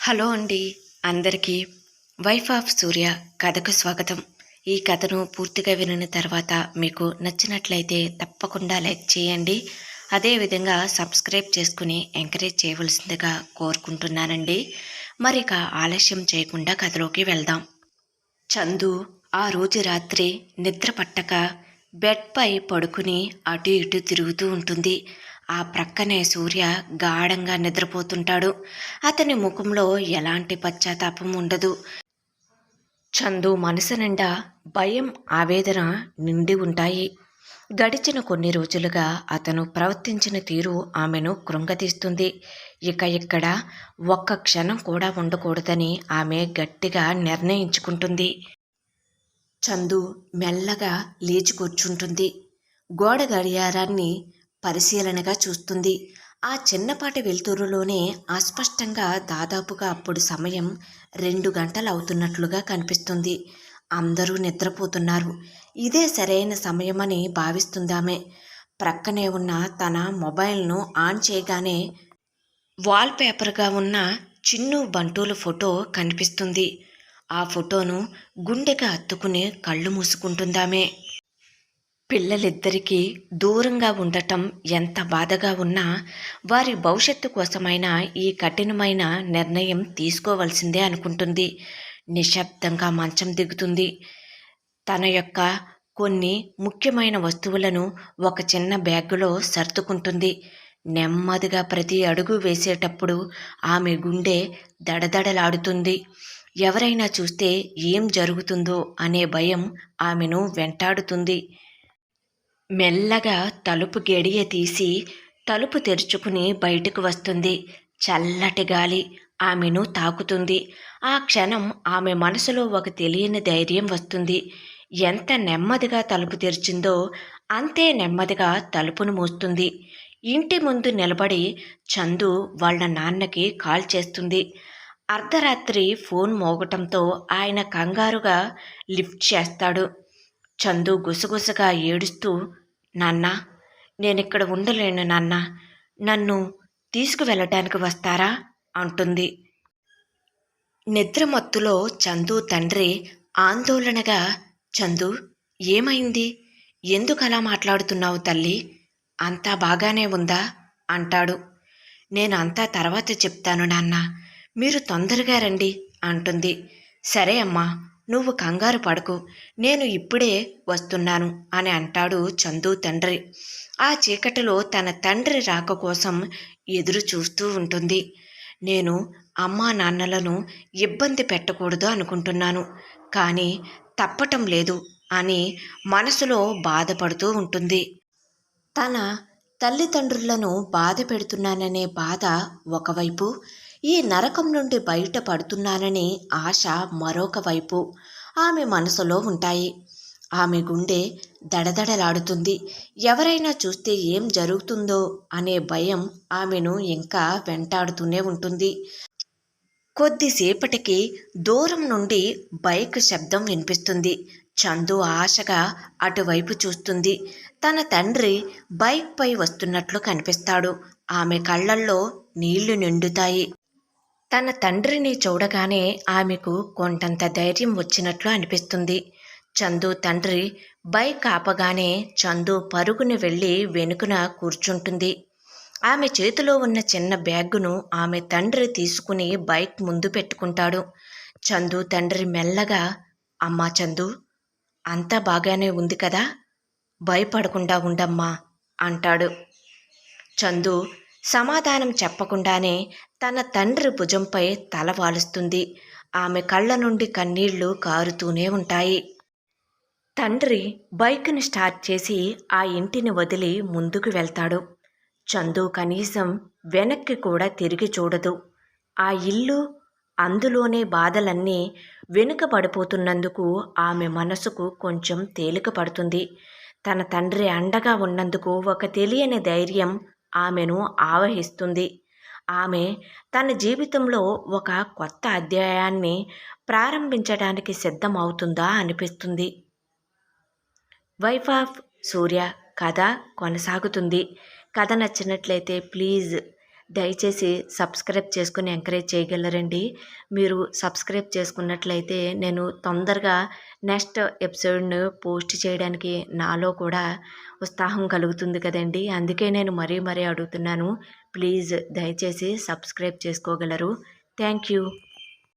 Hello అండి. అందరికీ wife of సూర్య కథకు స్వాగతం. ఈ కథను పూర్తిగా వినిన తర్వాత మీకు నచ్చినట్లయితే తప్పకుండా లైక్ చేయండి. అదేవిధంగా సబ్స్క్రైబ్ చేసుకుని ఎంకరేజ్ చేయవలసిందిగా కోరుకుంటున్నానండి. మరిక ఆలస్యం చేయకుండా కథలోకి వెళ్దాం. చందు ఆ రోజు రాత్రి నిద్ర పట్టక బెడ్పై పడుకుని అటు ఇటు తిరుగుతూ ఉంటుంది. ఆ ప్రక్కనే సూర్య గాఢంగా నిద్రపోతుంటాడు. అతని ముఖంలో ఎలాంటి పశ్చాత్తాపం ఉండదు. చందు మనసు నిండా భయం, ఆవేదన నిండి ఉంటాయి. గడిచిన కొన్ని రోజులుగా అతను ప్రవర్తించిన తీరు ఆమెను కృంగతీస్తుంది. ఇక ఇక్కడ ఒక్క క్షణం కూడా ఉండకూడదని ఆమె గట్టిగా నిర్ణయించుకుంటుంది. చందు మెల్లగా లేచి కూర్చుంటుంది. గోడ గడియారాన్ని పరిశీలనగా చూస్తుంది. ఆ చిన్నపాటి వెలుతురులోనే అస్పష్టంగా దాదాపుగా అప్పుడు సమయం 2 గంటలు అవుతున్నట్లుగా కనిపిస్తుంది. అందరూ నిద్రపోతున్నారు. ఇదే సరైన సమయమని భావిస్తుందామె. ప్రక్కనే ఉన్న తన మొబైల్ను ఆన్ చేయగానే వాల్పేపర్గా ఉన్న చిన్ను బంటూల ఫోటో కనిపిస్తుంది. ఆ ఫోటోను గుండెగా హత్తుకుని కళ్ళు మూసుకుంటుందామె. పిల్లలిద్దరికీ దూరంగా ఉండటం ఎంత బాధగా ఉన్నా వారి భవిష్యత్తు కోసమైనా ఈ కఠినమైన నిర్ణయం తీసుకోవాల్సిందే అనుకుంటుంది. నిశ్శబ్దంగా మంచం దిగుతుంది. తన యొక్క కొన్ని ముఖ్యమైన వస్తువులను ఒక చిన్న బ్యాగులో సర్దుకుంటుంది. నెమ్మదిగా ప్రతి అడుగు వేసేటప్పుడు ఆమె గుండె దడదడలాడుతుంది. ఎవరైనా చూస్తే ఏం జరుగుతుందో అనే భయం ఆమెను వెంటాడుతుంది. మెల్లగా తలుపు గడియ తీసి తలుపు తెరుచుకుని బయటకు వస్తుంది. చల్లటి గాలి ఆమెను తాకుతుంది. ఆ క్షణం ఆమె మనసులో ఒక తెలియని ధైర్యం వస్తుంది. ఎంత నెమ్మదిగా తలుపు తెరిచిందో అంతే నెమ్మదిగా తలుపును మూస్తుంది. ఇంటి ముందు నిలబడి చందు వాళ్ళ నాన్నకి కాల్ చేస్తుంది. అర్ధరాత్రి ఫోన్ మోగటంతో ఆయన కంగారుగా లిఫ్ట్ చేస్తాడు. చందు గుసగుసగా ఏడుస్తూ, నాన్నా, నేనిక్కడ ఉండలేను నాన్నా, నన్ను తీసుకువెళ్ళటానికి వస్తారా అంటుంది. నిద్రమత్తులో చందు తండ్రి ఆందోళనగా, చందు, ఏమైంది? ఎందుకలా మాట్లాడుతున్నావు తల్లి? అంతా బాగానే ఉందా అంటాడు. నేను అంతా తర్వాత చెప్తాను నాన్న, మీరు తొందరగా రండి అంటుంది. సరే అమ్మా, నువ్వు కంగారు పడకు, నేను ఇప్పుడే వస్తున్నాను అని అంటాడు చందు తండ్రి. ఆ చీకటిలో తన తండ్రి రాక కోసం ఎదురు చూస్తూ ఉంటుంది. నేను అమ్మా నాన్నలను ఇబ్బంది పెట్టకూడదు అనుకుంటున్నాను, కానీ తప్పటం లేదు అని మనసులో బాధపడుతూ ఉంటుంది. తన తల్లిదండ్రులను బాధ పెడుతున్నాననే బాధ ఒకవైపు, ఈ నరకం నుండి బయటపడుతున్నాననే ఆశ మరొక వైపు ఆమె మనసులో ఉంటాయి. ఆమె గుండె దడదడలాడుతుంది. ఎవరైనా చూస్తే ఏం జరుగుతుందో అనే భయం ఆమెను ఇంకా వెంటాడుతూనే ఉంటుంది. కొద్దిసేపటికి దూరం నుండి బైక్ శబ్దం వినిపిస్తుంది. చందు ఆశగా అటువైపు చూస్తుంది. తన తండ్రి బైక్పై వస్తున్నట్లు కనిపిస్తాడు. ఆమె కళ్ళల్లో నీళ్లు నిండుతాయి. తన తండ్రిని చూడగానే ఆమెకు కొండంత ధైర్యం వచ్చినట్లు అనిపిస్తుంది. చందు తండ్రి బైక్ ఆపగానే చందు పరుగుని వెళ్ళి వెనుకన కూర్చుంటుంది. ఆమె చేతిలో ఉన్న చిన్న బ్యాగును ఆమె తండ్రి తీసుకుని బైక్ ముందు పెట్టుకుంటాడు. చందు తండ్రి మెల్లగా, అమ్మా చందు, అంతా బాగానే ఉంది కదా, భయపడకుండా ఉండమ్మా అంటాడు. చందు సమాధానం చెప్పకుండానే తన తండ్రి భుజంపై తల వాలుస్తుంది. ఆమె కళ్ళ నుండి కన్నీళ్లు కారుతూనే ఉంటాయి. తండ్రి బైక్ని స్టార్ట్ చేసి ఆ ఇంటిని వదిలి ముందుకు వెళ్తాడు. చందు కనీసం వెనక్కి కూడా తిరిగి చూడదు. ఆ ఇల్లు, అందులోనే బాధలన్నీ వెనుకబడిపోతున్నందుకు ఆమె మనసుకు కొంచెం తేలిక పడుతుంది. తన తండ్రి అండగా ఉన్నందుకు ఒక తెలియని ధైర్యం ఆమెను ఆవహిస్తుంది. ఆమె తన జీవితంలో ఒక కొత్త అధ్యాయాన్ని ప్రారంభించడానికి సిద్ధం అవుతుందా అనిపిస్తుంది. వైఫ్ ఆఫ్ సూర్య కథ కొనసాగుతుంది. కథ నచ్చినట్లయితే ప్లీజ్ దయచేసి సబ్స్క్రైబ్ చేసుకుని ఎంకరేజ్ చేయగలరండి. మీరు సబ్స్క్రైబ్ చేసుకున్నట్లయితే నేను తొందరగా నెక్స్ట్ ఎపిసోడ్‌ను పోస్ట్ చేయడానికి నాలో కూడా ఉత్సాహం కలుగుతుంది కదండీ! అందుకే నేను మరీ అడుగుతున్నాను. ప్లీజ్ దయచేసి సబ్స్క్రైబ్ చేసుకోగలరు. Thank you.